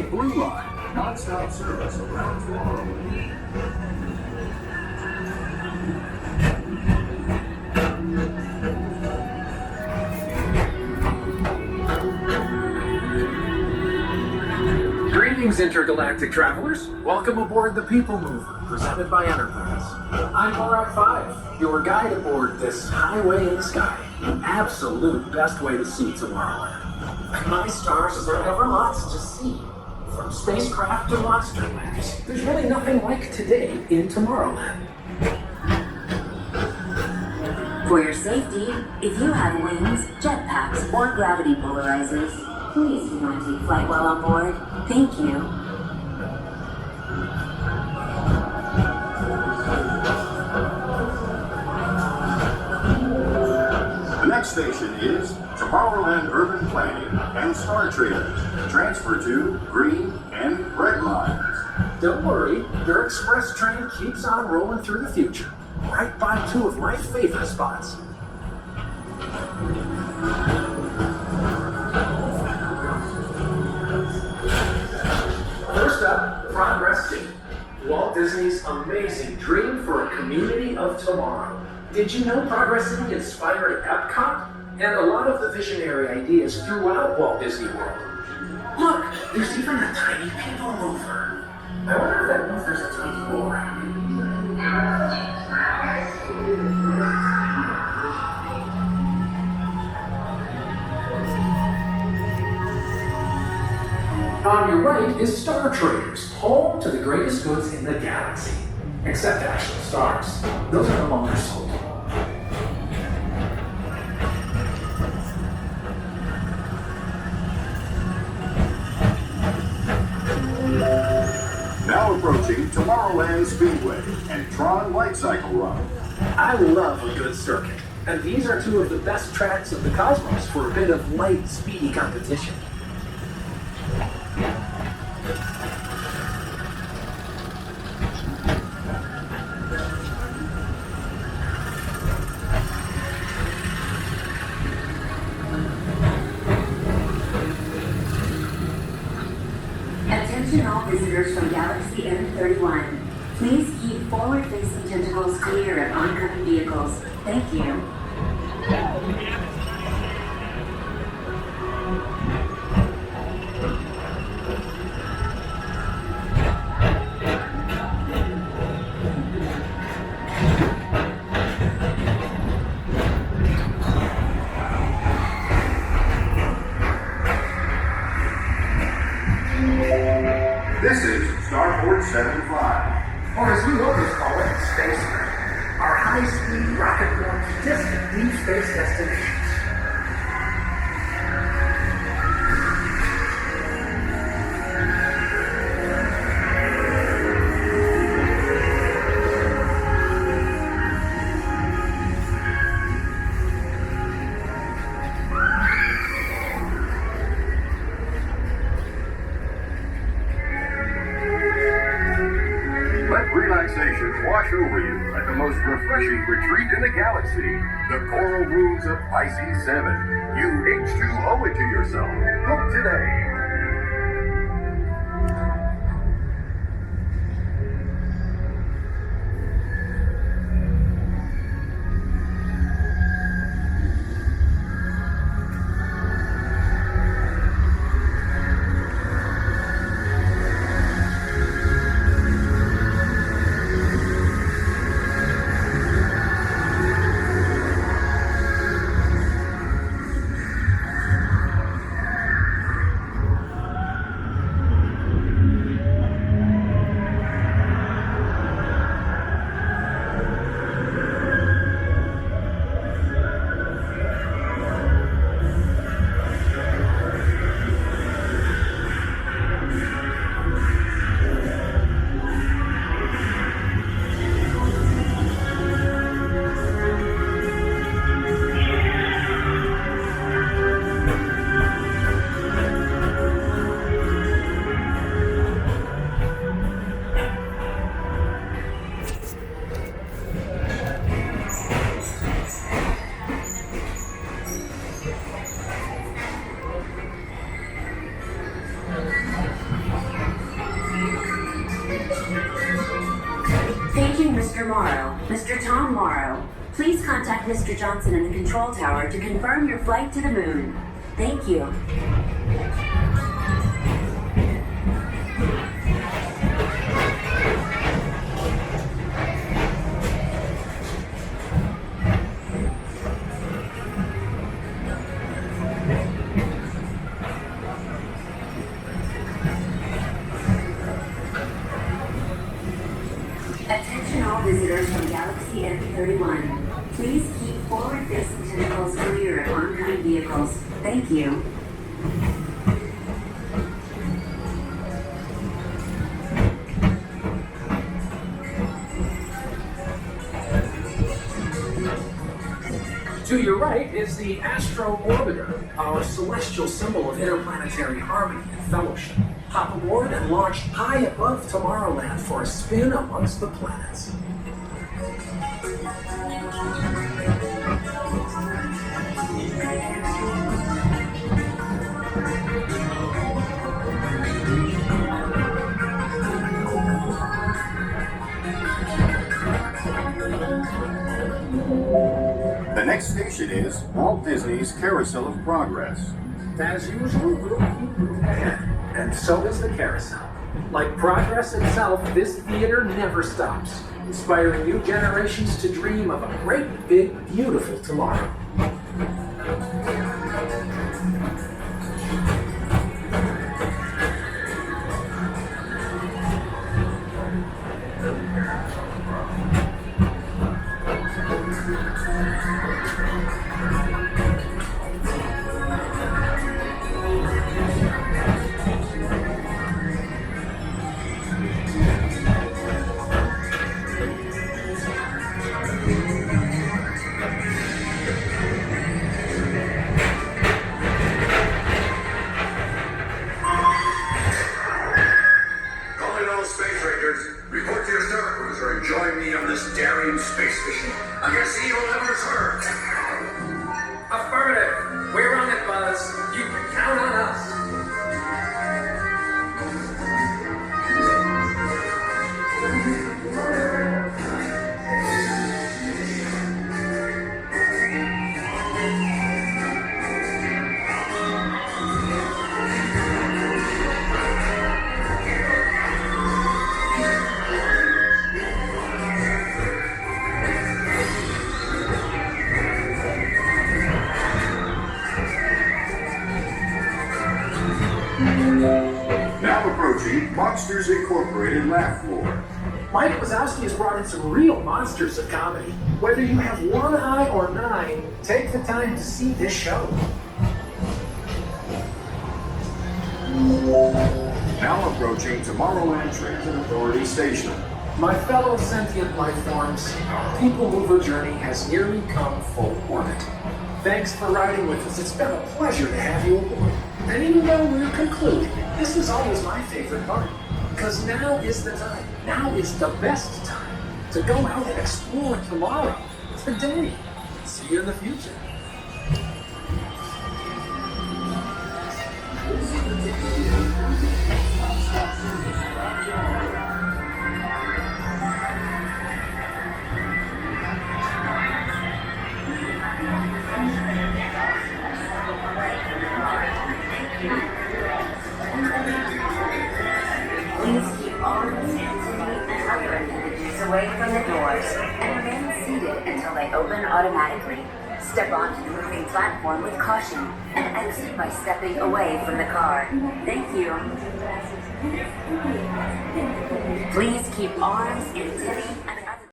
Blue Line, non-stop service around Tomorrowland. Greetings, intergalactic travelers. Welcome aboard the PeopleMover, presented by Enterprise. I'm Borat 5, your guide aboard this highway in the sky. The absolute best way to see Tomorrowland. My stars deserve ever lots to see. From spacecraft to monster labs, there's really nothing like today in Tomorrowland. For your safety, if you have wings, jetpacks, or gravity polarizers, please do not take flight while on board. Thank you. The next station is Tomorrowland Urban Planning and Star Traders. Transfer to green and red lines. Don't worry, your express train keeps on rolling through the future, right by two of my favorite spots. First up, Progress 2. Walt Disney's amazing dream for a community of tomorrow. Did you know Progress City inspired Epcot? And a lot of the visionary ideas throughout Walt Disney World. Look, there's even a tiny people mover. I wonder if that mover's a tiny more. On your right is Star Traders, home to the greatest goods in the galaxy. Except actual stars. Those are no longer sold. Now approaching Tomorrowland Speedway and Tron Light Cycle Run. I love a good circuit, and these are two of the best tracks of the cosmos for a bit of light, speedy competition. Attention all visitors from Galaxy M31. Please keep forward-facing tentacles clear of oncoming vehicles. Thank you. This is Starport 75. Or as we always call it, Space Grid. Our high-speed rocket launch distant deep space destinations. Let relaxation wash over you at the most refreshing retreat in the galaxy, the Coral Rooms of Pisces 7. You H2 owe it to yourself. Book today. Morrow, Mr. Tom Morrow, please contact Mr. Johnson in the control tower to confirm your flight to the moon. Thank you. Attention all visitors from Galaxy F31. Please keep forward-facing tentacles clear of oncoming vehicles. Thank you. To your right is the Astro Orbiter, our celestial symbol of interplanetary harmony and fellowship. Hop aboard and launch high above Tomorrowland for a spin amongst the planets. The next station is Walt Disney's Carousel of Progress. As usual, we'll keep moving ahead, and so does the carousel. Like progress itself, this theater never stops, inspiring new generations to dream of a great, big, beautiful tomorrow. Report to your star cruiser and join me on this daring space mission against evil ever-served. Affirmative. We're on it, Buzz. You can count on us. Now approaching Monsters Incorporated laugh floor. Mike Wazowski has brought in some real monsters of comedy. Whether you have one eye or nine, take the time to see this show. Now approaching Tomorrowland Transit Authority Station. My fellow sentient life forms, our People Mover journey has nearly come full orbit. Thanks for riding with us. It's been a pleasure to have you aboard. And even though we're concluding, this is always my favorite part. Because now is the time. Now is the best time to go out and explore tomorrow. Today. See you in the future. Please keep arms, hands, and other appendages away from the doors and remain seated until they open automatically. Step onto the moving platform with caution and exit by stepping away from the car. Thank you. Please keep arms, antennae,